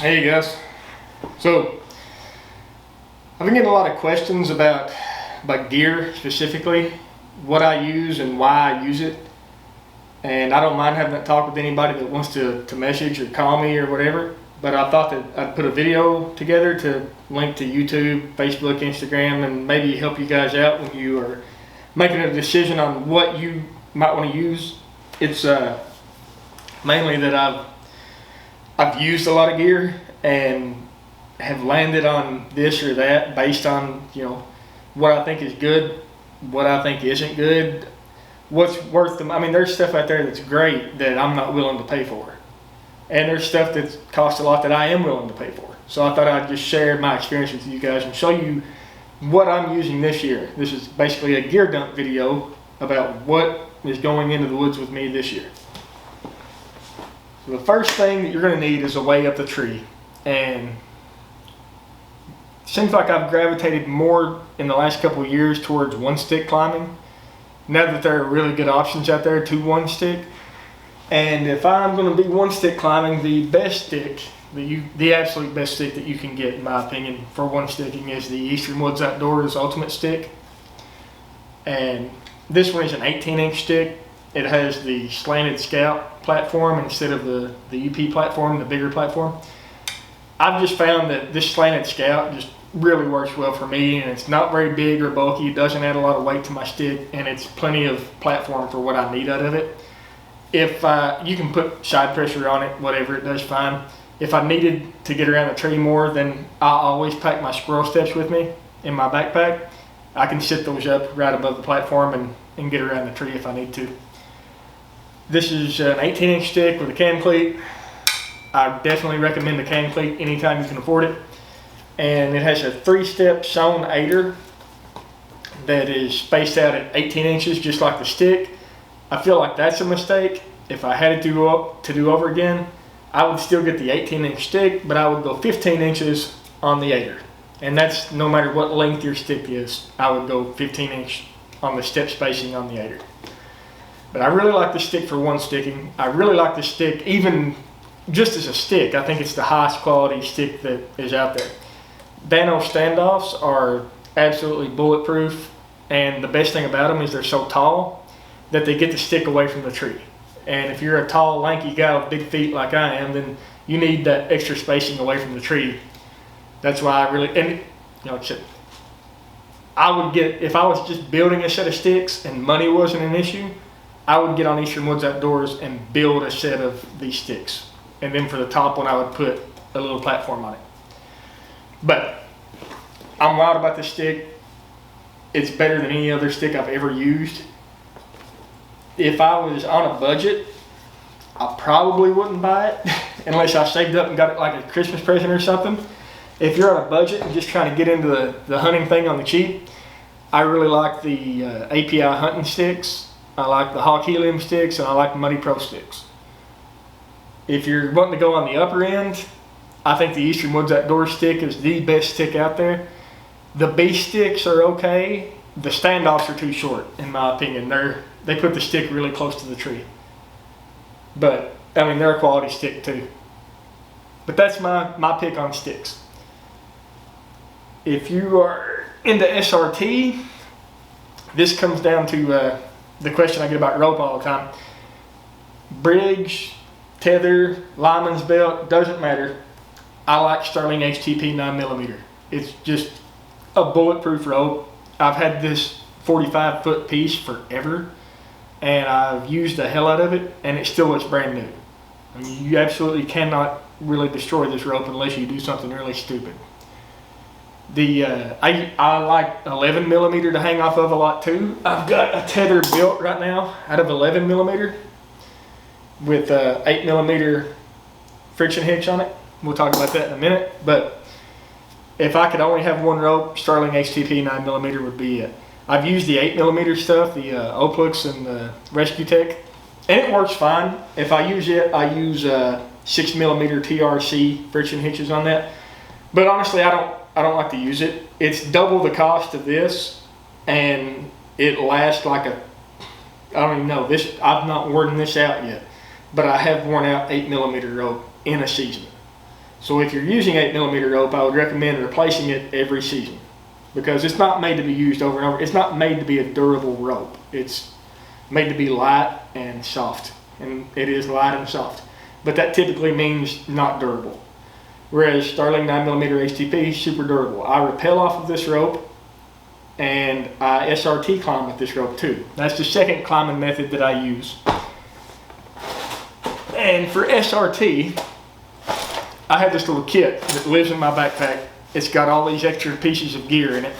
Hey guys. So I've been getting a lot of questions about gear, specifically what I use and why I use it. And I don't mind having that talk with anybody that wants to message or call me or whatever. But I thought that I'd put a video together to link to YouTube, Facebook, Instagram, and maybe help you guys out when you are making a decision on what you might want to use. It's mainly that I've used a lot of gear and have landed on this or that based on, what I think is good, what I think isn't good, what's worth them. I mean, there's stuff out there that's great that I'm not willing to pay for. And there's stuff that costs a lot that I am willing to pay for. So I thought I'd just share my experience with you guys and show you what I'm using this year. This is basically a gear dump video about what is going into the woods with me this year. So the first thing that you're going to need is a way up the tree. And it seems like I've gravitated more in the last couple of years towards one stick climbing. Now that there are really good options out there to one stick. And if I'm going to be one stick climbing, the best stick, the absolute best stick that you can get, in my opinion, for one sticking is the Eastern Woods Outdoors Ultimate Stick. And this one is an 18-inch stick. It has the slanted scout platform instead of the UP platform, the bigger platform. I've just found that this slanted scout just really works well for me, and it's not very big or bulky. It doesn't add a lot of weight to my stick, and it's plenty of platform for what I need out of it. If you can put side pressure on it, whatever, it does fine. If I needed to get around the tree more, then I'll always pack my squirrel steps with me in my backpack. I can sit those up right above the platform and get around the tree if I need to. This is an 18-inch stick with a can cleat. I definitely recommend the can cleat anytime you can afford it. And it has a 3-step sewn aider that is spaced out at 18 inches, just like the stick. I feel like that's a mistake. If I had it to do over again, I would still get the 18-inch stick, but I would go 15 inches on the aider. And that's no matter what length your stick is, I would go 15-inch on the step spacing on the aider. But I really like the stick for one sticking. I really like the stick even just as a stick. I think it's the highest quality stick that is out there. Dano standoffs are absolutely bulletproof, and the best thing about them is they're so tall that they get the stick away from the tree. And if you're a tall, lanky guy with big feet like I am, then you need that extra spacing away from the tree. That's why I really, and I would get, if I was just building a set of sticks and money wasn't an issue, I would get on Eastern Woods Outdoors and build a set of these sticks. And then for the top one, I would put a little platform on it. But I'm wild about this stick. It's better than any other stick I've ever used. If I was on a budget, I probably wouldn't buy it unless I saved up and got it like a Christmas present or something. If you're on a budget and just trying to get into the hunting thing on the cheap, I really like the API hunting sticks. I like the Hawk Helium sticks, and I like the Muddy Pro sticks. If you're wanting to go on the upper end, I think the Eastern Woods Outdoors stick is the best stick out there. The base sticks are okay. The standoffs are too short, in my opinion. They put the stick really close to the tree. But, I mean, they're a quality stick too. But that's my pick on sticks. If you are into SRT, this comes down to the question I get about rope all the time. Briggs, Tether, Lyman's belt, doesn't matter. I like Sterling HTP 9mm. It's just a bulletproof rope. I've had this 45-foot piece forever, and I've used the hell out of it, and it still looks brand new. I mean, you absolutely cannot really destroy this rope unless you do something really stupid. I like 11mm to hang off of a lot too. I've got a Tether built right now out of 11mm with 8mm friction hitch on it. We'll talk about that in a minute. But if I could only have one rope, Sterling HTP 9mm would be it. I've used the 8mm stuff, the Oplux and the Rescue Tech, and it works fine. If I use it, I use 6mm TRC friction hitches on that. But honestly, I don't like to use it. It's double the cost of this, and it lasts like I don't even know. I've not worn this out yet, but I have worn out 8mm rope in a season. So if you're using 8mm rope, I would recommend replacing it every season, because it's not made to be used over and over. It's not made to be a durable rope. It's made to be light and soft, and it is light and soft, but that typically means not durable. Whereas Starling 9mm HTP is super durable. I rappel off of this rope, and I SRT climb with this rope too. That's the second climbing method that I use. And for SRT, I have this little kit that lives in my backpack. It's got all these extra pieces of gear in it.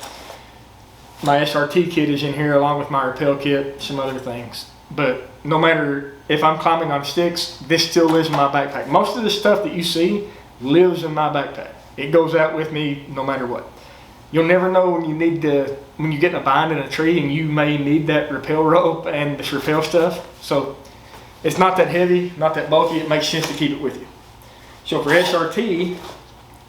My SRT kit is in here along with my rappel kit, some other things. But no matter if I'm climbing on sticks, this still lives in my backpack. Most of the stuff that you see lives in my backpack. It goes out with me no matter what. You'll never know when you need to, when you get in a bind in a tree and you may need that rappel rope and this rappel stuff. So it's not that heavy, not that bulky. It makes sense to keep it with you. So for SRT,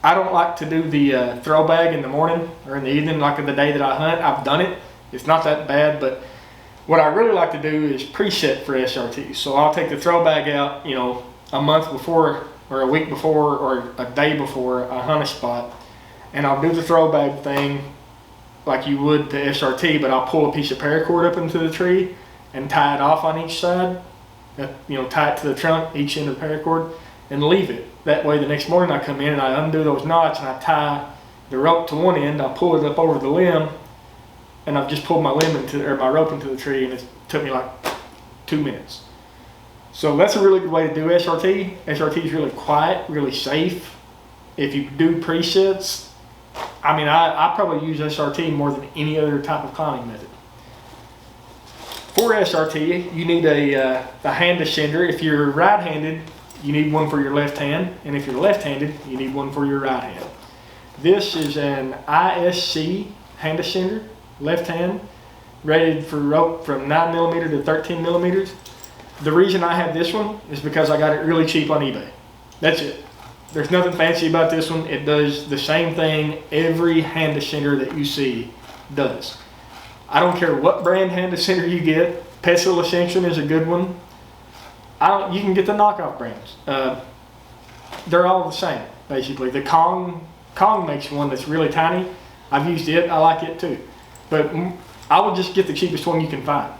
I don't like to do the throw bag in the morning or in the evening, like in the day that I hunt. I've done it. It's not that bad, but what I really like to do is preset for SRT. So I'll take the throw bag out, you know, a month before or a week before or a day before I hunt a spot, and I'll do the throw bag thing like you would the SRT, but I'll pull a piece of paracord up into the tree and tie it off on each side, you know, tie it to the trunk, each end of the paracord, and leave it. That way the next morning I come in and I undo those knots and I tie the rope to one end, I pull it up over the limb, and I've just pulled my limb into, or my rope into the tree, and it took me like 2 minutes. So that's a really good way to do SRT. SRT is really quiet, really safe. If you do presets, I mean, I probably use SRT more than any other type of climbing method. For SRT, you need a hand ascender. If you're right-handed, you need one for your left hand, and if you're left-handed, you need one for your right hand. This is an ISC hand ascender, left hand, rated for rope from 9mm to 13mm. The reason I have this one is because I got it really cheap on eBay. That's it. There's nothing fancy about this one. It does the same thing every hand ascender that you see does. I don't care what brand hand ascender you get. Pestle Ascension is a good one. You can get the knockoff brands. They're all the same, basically. The Kong makes one that's really tiny. I've used it. I like it too. But I would just get the cheapest one you can find.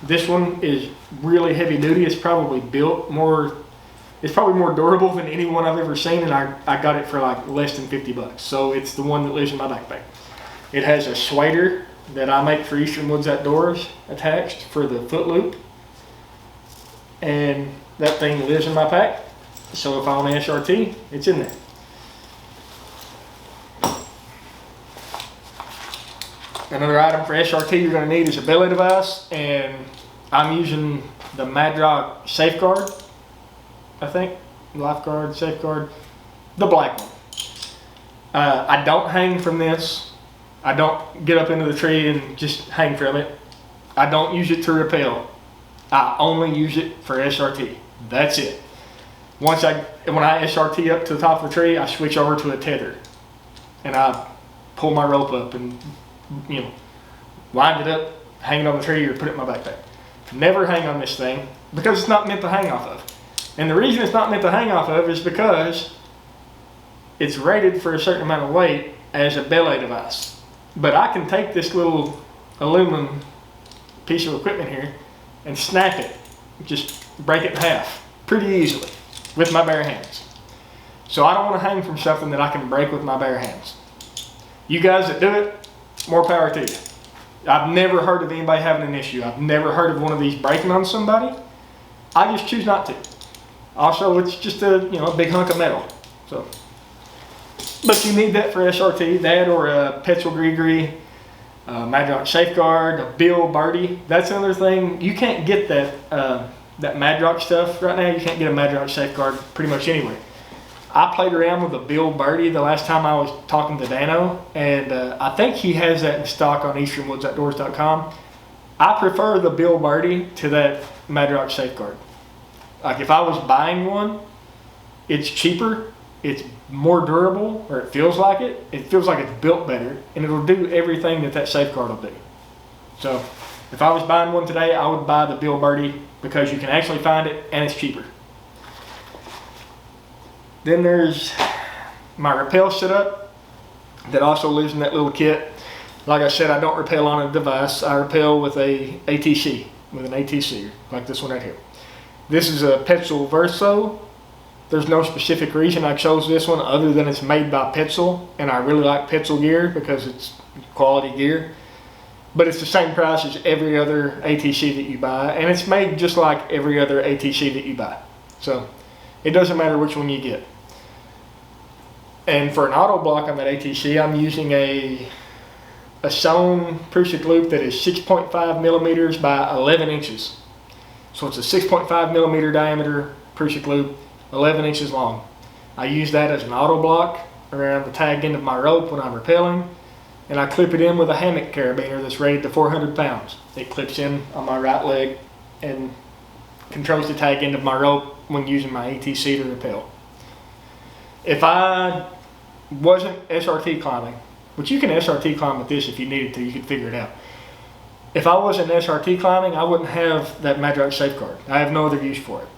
This one is really heavy duty. It's probably built more, it's probably more durable than any one I've ever seen, and I got it for like less than 50 bucks. So it's the one that lives in my backpack. It has a swader that I make for Eastern Woods Outdoors attached for the foot loop. And that thing lives in my pack. So if I want an SRT, it's in there. Another item for SRT you're going to need is a belly device, and I'm using the Madrock Safeguard, I think, Lifeguard, Safeguard, the black one. I don't hang from this. I don't get up into the tree and just hang from it. I don't use it to rappel. I only use it for SRT. That's it. When I SRT up to the top of the tree, I switch over to a tether, and I pull my rope up and, you know, wind it up, hang it on the tree, or put it in my backpack. Never hang on this thing because it's not meant to hang off of. And the reason it's not meant to hang off of is because it's rated for a certain amount of weight as a belay device. But I can take this little aluminum piece of equipment here and snap it, just break it in half pretty easily with my bare hands. So I don't want to hang from something that I can break with my bare hands. You guys that do it, more power to you. I've never heard of anybody having an issue. I've never heard of one of these breaking on somebody. I just choose not to. Also, it's just a big hunk of metal. So, but you need that for SRT, that or a Petzl Grigri, Madrock Safeguard, a Bill Birdie. That's another thing. You can't get that that Madrock stuff right now. You can't get a Madrock Safeguard pretty much anywhere. I played around with a Bill Birdie the last time I was talking to Dano, and I think he has that in stock on easternwoodsoutdoors.com. I prefer the Bill Birdie to that Madrock Safeguard. Like if I was buying one, it's cheaper, it's more durable, or it feels like it. It feels like it's built better, and it'll do everything that Safeguard will do. So if I was buying one today, I would buy the Bill Birdie because you can actually find it and it's cheaper. Then there's my Repel setup that also lives in that little kit. Like I said, I don't repel on a device. I repel with an ATC, like this one right here. This is a Petzl Verso. There's no specific reason I chose this one other than it's made by Petzl, and I really like Petzl gear because it's quality gear. But it's the same price as every other ATC that you buy, and it's made just like every other ATC that you buy. So it doesn't matter which one you get. And for an auto block on that ATC, I'm using a sewn prusik loop that is 6.5 millimeters by 11 inches. So it's a 6.5 millimeter diameter prusik loop, 11 inches long. I use that as an auto block around the tag end of my rope when I'm repelling, and I clip it in with a hammock carabiner that's rated to 400 pounds. It clips in on my right leg and controls the tag end of my rope when using my ATC to repel. If I wasn't SRT climbing, which you can SRT climb with this if you needed to, you could figure it out. If I wasn't SRT climbing, I wouldn't have that Madrox safeguard. I have no other use for it.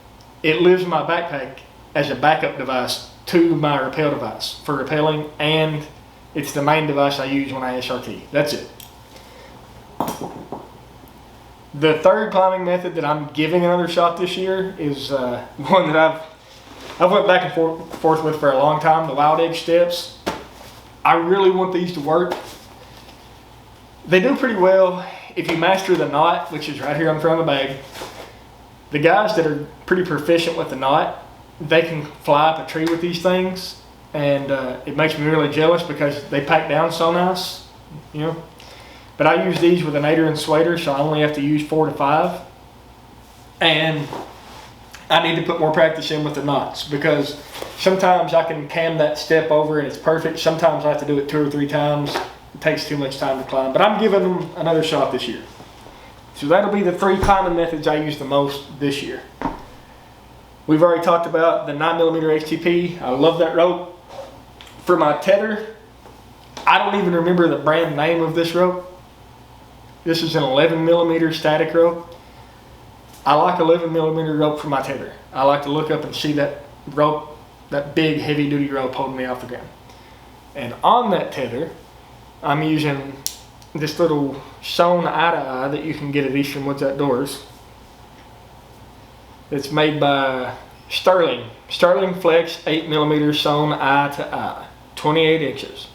It lives in my backpack as a backup device to my repel device for repelling, and it's the main device I use when I SRT. That's it. The third climbing method that I'm giving another shot this year is one that I've went back and forth with for a long time, the wild edge steps. I really want these to work. They do pretty well if you master the knot, which is right here on front of the bag. The guys that are pretty proficient with the knot, they can fly up a tree with these things, and it makes me really jealous because they pack down so nice, you know. But I use these with an 8er and Swader, so I only have to use 4 to 5. And I need to put more practice in with the knots because sometimes I can cam that step over and it's perfect. Sometimes I have to do it 2 or 3 times. It takes too much time to climb, but I'm giving them another shot this year. So that'll be the 3 climbing methods I use the most this year. We've already talked about the 9mm HTP. I love that rope. For my tether, I don't even remember the brand name of this rope. This is an 11mm static rope. I like 11mm rope for my tether. I like to look up and see that rope, that big heavy duty rope holding me off the ground. And on that tether, I'm using this little sewn eye-to-eye that you can get at Eastern Woods Outdoors. It's made by Sterling. Sterling Flex 8mm sewn eye-to-eye, 28 inches.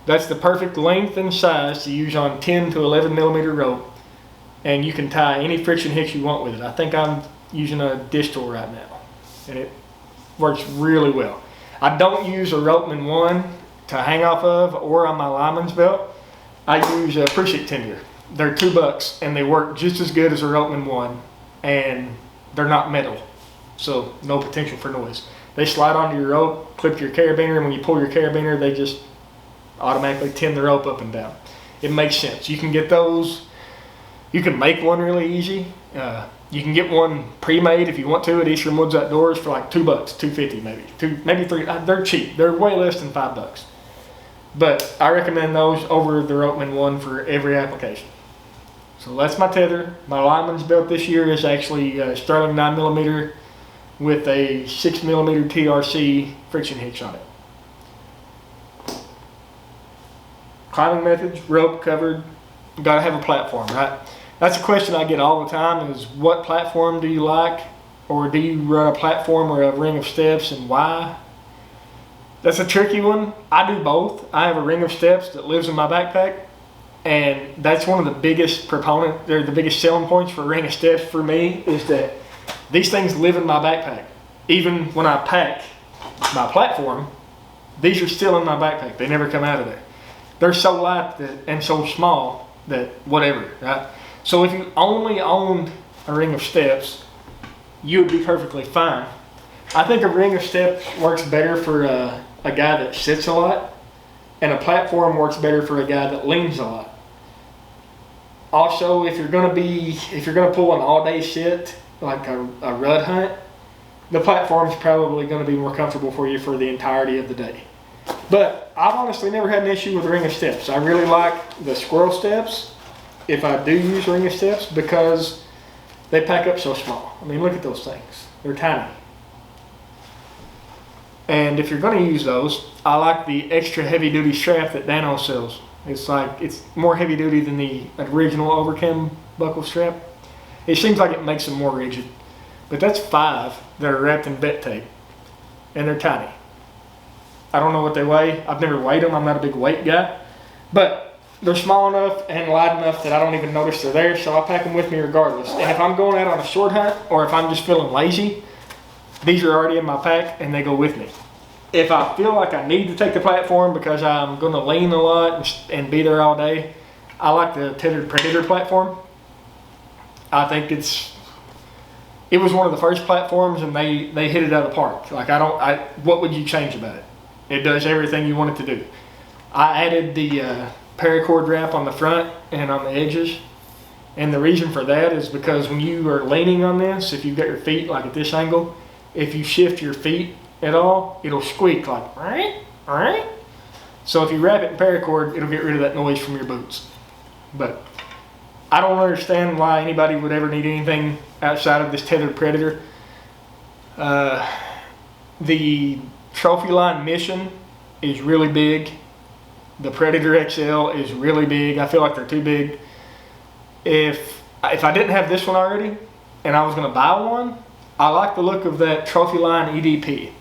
That's the perfect length and size to use on 10 to 11mm rope. And you can tie any friction hicks you want with it. I think I'm using a distal right now, and it works really well. I don't use a Ropeman 1 to hang off of or on my lineman's belt. I use a Prusik tender. They're $2 and they work just as good as a Ropeman 1, and they're not metal, so no potential for noise. They slide onto your rope, clip your carabiner, and when you pull your carabiner, they just automatically tin the rope up and down. It makes sense. You can get those. You can make one really easy. You can get one pre-made if you want to at Eastern Woods Outdoors for like $2, $2.50 maybe, maybe $3. They're cheap. They're way less than $5. But I recommend those over the Ropeman 1 for every application. So that's my tether. My lineman's belt this year is actually Sterling 9mm with a 6mm TRC friction hitch on it. Climbing methods, rope covered. You gotta have a platform, right? That's a question I get all the time is what platform do you like? Or do you run a platform or a ring of steps, and why? That's a tricky one. I do both. I have a ring of steps that lives in my backpack, and that's one of the biggest the biggest selling points for a ring of steps for me is that these things live in my backpack. Even when I pack my platform, these are still in my backpack. They never come out of there. They're so light and so small that whatever, right? So if you only owned a ring of steps, you would be perfectly fine. I think a ring of steps works better for a guy that sits a lot, and a platform works better for a guy that leans a lot. Also, if you're gonna pull an all-day sit like a rut hunt, the platform's probably gonna be more comfortable for you for the entirety of the day. But I've honestly never had an issue with a ring of steps. I really like the squirrel steps if I do use ring of steps because they pack up so small. I mean, look at those things. They're tiny. And if you're going to use those, I like the extra heavy duty strap that Dano sells. It's more heavy duty than the original Overcam buckle strap. It seems like it makes them more rigid. But that's 5 that are wrapped in vet tape. And they're tiny. I don't know what they weigh. I've never weighed them. I'm not a big weight guy. But they're small enough and light enough that I don't even notice they're there, so I pack them with me regardless. And if I'm going out on a short hunt, or if I'm just feeling lazy, these are already in my pack and they go with me. If I feel like I need to take the platform because I'm going to lean a lot and be there all day, I like the Tether Predator platform. I think it was one of the first platforms, and they hit it out of the park. Like, what would you change about it? It does everything you want it to do. I added the paracord wrap on the front and on the edges. And the reason for that is because when you are leaning on this, if you've got your feet like at this angle, if you shift your feet at all, it'll squeak like, right? So if you wrap it in paracord, it'll get rid of that noise from your boots. But I don't understand why anybody would ever need anything outside of this Tethered Predator. The Trophy Line Mission is really big. The Predator XL is really big. I feel like they're too big. If I didn't have this one already and I was going to buy one, I like the look of that Trophy Line EDP.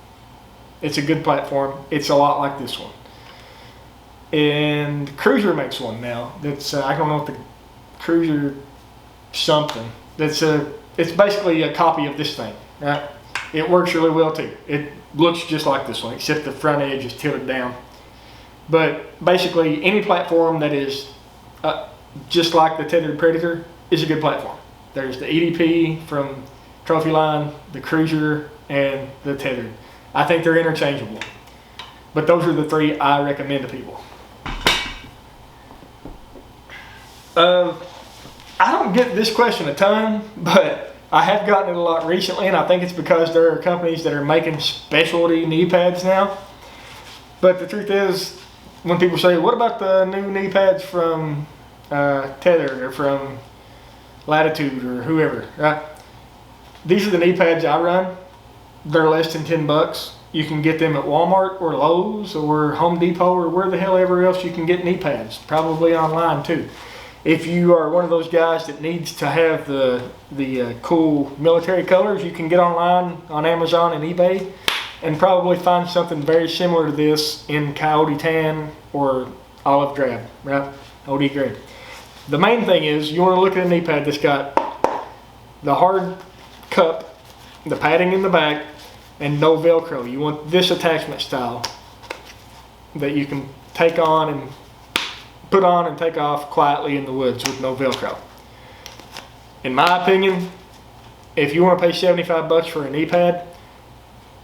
It's a good platform. It's a lot like this one. And Cruiser makes one now. That's I don't know what the Cruiser something. It's basically a copy of this thing. Right? It works really well too. It looks just like this one, except the front edge is tilted down. But basically, any platform that is just like the Tethered Predator is a good platform. There's the EDP from Trophy Line, the Cruiser, and the Tethered. I think they're interchangeable. But those are the 3 I recommend to people. I don't get this question a ton, but I have gotten it a lot recently, and I think it's because there are companies that are making specialty knee pads now. But the truth is, when people say, what about the new knee pads from Tether or from Latitude or whoever, right? These are the knee pads I run. They're less than $10. You can get them at Walmart or Lowe's or Home Depot or where the hell ever else you can get knee pads. Probably online too. If you are one of those guys that needs to have the cool military colors, you can get online on Amazon and eBay and probably find something very similar to this in coyote tan or olive drab, right? OD gray. The main thing is you want to look at a knee pad that's got the hard cup, the padding in the back, and no Velcro. You want this attachment style that you can take on and put on and take off quietly in the woods with no Velcro. In my opinion, if you want to pay $75 for a knee pad,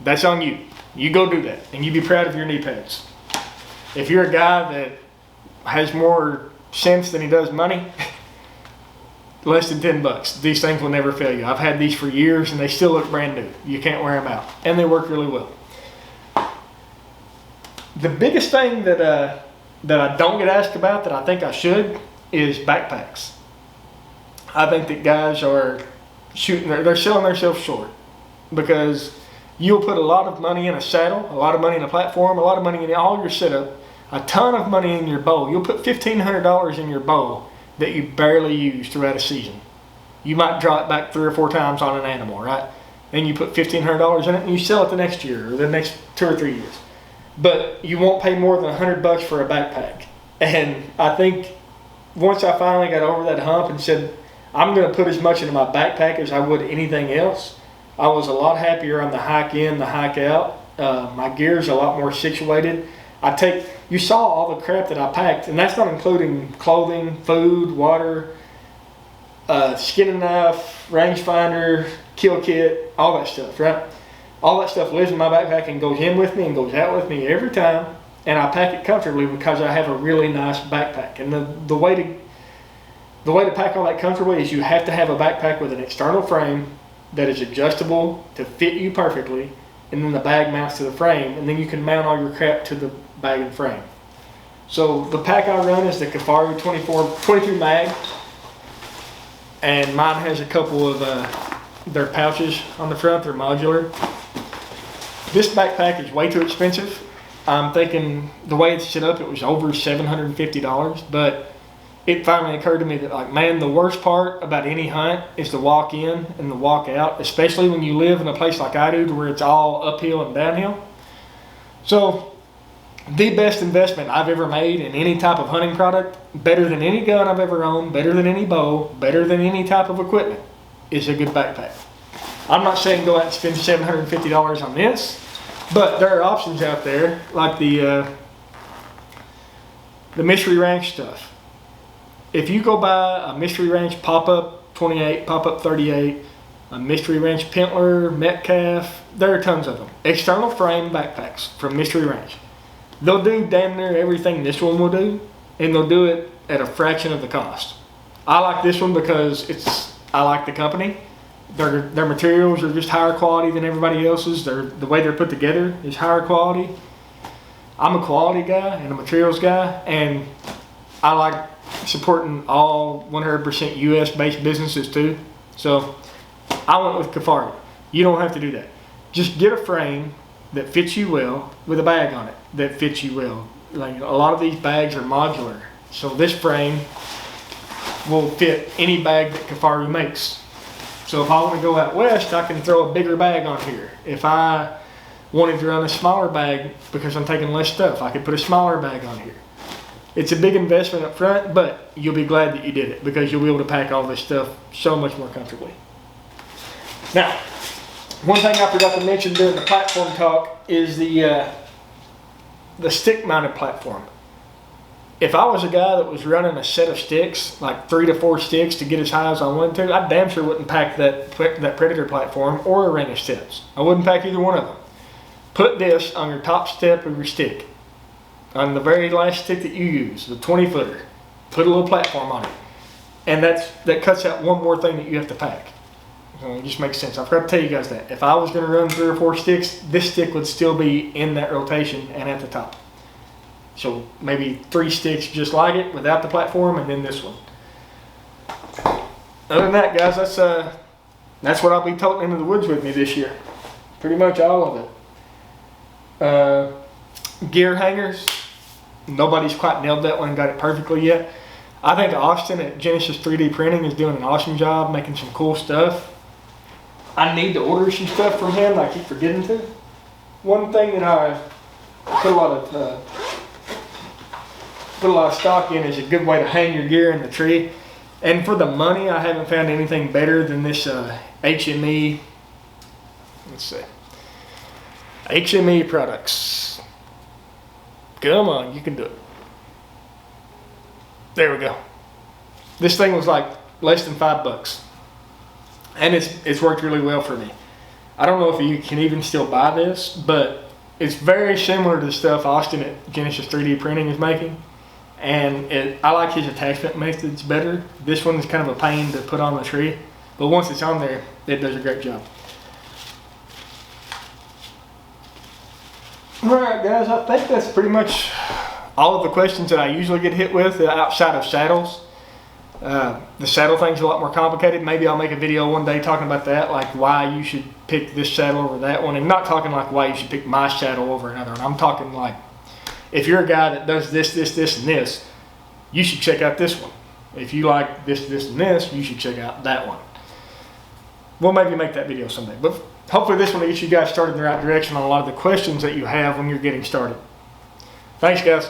that's on you. You go do that, and you be proud of your knee pads. If you're a guy that has more sense than he does money, less than $10. These things will never fail you. I've had these for years, and they still look brand new. You can't wear them out, and they work really well. The biggest thing that I don't get asked about that I think I should is backpacks. I think that guys are they're selling themselves short because you'll put a lot of money in a saddle, a lot of money in a platform, a lot of money in all your setup, a ton of money in your bow. You'll put $1,500 in your bow that you barely use throughout a season. You might draw it back 3 or 4 times on an animal, right? And you put $1,500 in it and you sell it the next year or the next 2 or 3 years. But you won't pay more than $100 for a backpack. And I think once I finally got over that hump and said, I'm going to put as much into my backpack as I would anything else, I was a lot happier on the hike in, the hike out. My gear's a lot more situated. You saw all the crap that I packed, and that's not including clothing, food, water, skinning knife, rangefinder, kill kit, all that stuff, right? All that stuff lives in my backpack and goes in with me and goes out with me every time, and I pack it comfortably because I have a really nice backpack. And the way to pack all that comfortably is you have to have a backpack with an external frame that is adjustable to fit you perfectly, and then the bag mounts to the frame, and then you can mount all your crap to the bag and frame. So the pack I run is the Kafari 22 mag, and mine has a couple of their pouches on the front. They're modular. This backpack is way too expensive. I'm thinking the way it's set up, it was over $750, but it finally occurred to me that, like, man, the worst part about any hunt is the walk in and the walk out, especially when you live in a place like I do where it's all uphill and downhill. So the best investment I've ever made in any type of hunting product, better than any gun I've ever owned, better than any bow, better than any type of equipment, is a good backpack. I'm not saying go out and spend $750 on this, but there are options out there like the Mystery Ranch stuff. If you go buy a Mystery Ranch pop-up 28, pop-up 38, a Mystery Ranch Pentler, Metcalf, there are tons of them. External frame backpacks from Mystery Ranch. They'll do damn near everything this one will do, and they'll do it at a fraction of the cost. I like this one because I like the company. Their materials are just higher quality than everybody else's. The way they're put together is higher quality. I'm a quality guy and a materials guy, and I like supporting all 100% US based businesses too. So I went with Kafari. You don't have to do that. Just get a frame that fits you well with a bag on it that fits you well. Like, a lot of these bags are modular, so this frame will fit any bag that Kafari makes. So if I want to go out west, I can throw a bigger bag on here. If I wanted to run a smaller bag because I'm taking less stuff, I could put a smaller bag on here. It's a big investment up front, but you'll be glad that you did it because you'll be able to pack all this stuff so much more comfortably. Now, one thing I forgot to mention during the platform talk is the stick-mounted platform. If I was a guy that was running a set of sticks, like 3 to 4 sticks to get as high as I wanted to, I damn sure wouldn't pack that Predator platform or a ring of steps. I wouldn't pack either one of them. Put this on your top step of your stick. On the very last stick that you use, the 20-footer. Put a little platform on it. And that cuts out one more thing that you have to pack. So it just makes sense. I forgot to tell you guys that. If I was going to run 3 or 4 sticks, this stick would still be in that rotation and at the top. So maybe 3 sticks just like it without the platform, and then this one. Other than that, guys, that's what I'll be toting into the woods with me this year. Pretty much all of it. Gear hangers. Nobody's quite nailed that one and got it perfectly yet. I think Austin at Genesis 3D Printing is doing an awesome job making some cool stuff. I need to order some stuff from him. I keep forgetting to. One thing that I put a lot of stock in is a good way to hang your gear in the tree. And for the money, I haven't found anything better than this HME. Let's see. HME products. Come on, you can do it. There we go. This thing was like less than $5. And it's worked really well for me. I don't know if you can even still buy this, but it's very similar to the stuff Austin at Genesis 3D Printing is making. And I like his attachment methods better. This one is kind of a pain to put on the tree, but once it's on there, it does a great job. Alright guys, I think that's pretty much all of the questions that I usually get hit with outside of saddles. The saddle thing's a lot more complicated. Maybe I'll make a video one day talking about that, like why you should pick this saddle over that one, and not talking like why you should pick my saddle over another one. I'm talking like, if you're a guy that does this, and this, you should check out this one. If you like this, and this, you should check out that one. We'll maybe make that video someday, but hopefully this one will get you guys started in the right direction on a lot of the questions that you have when you're getting started. Thanks, guys.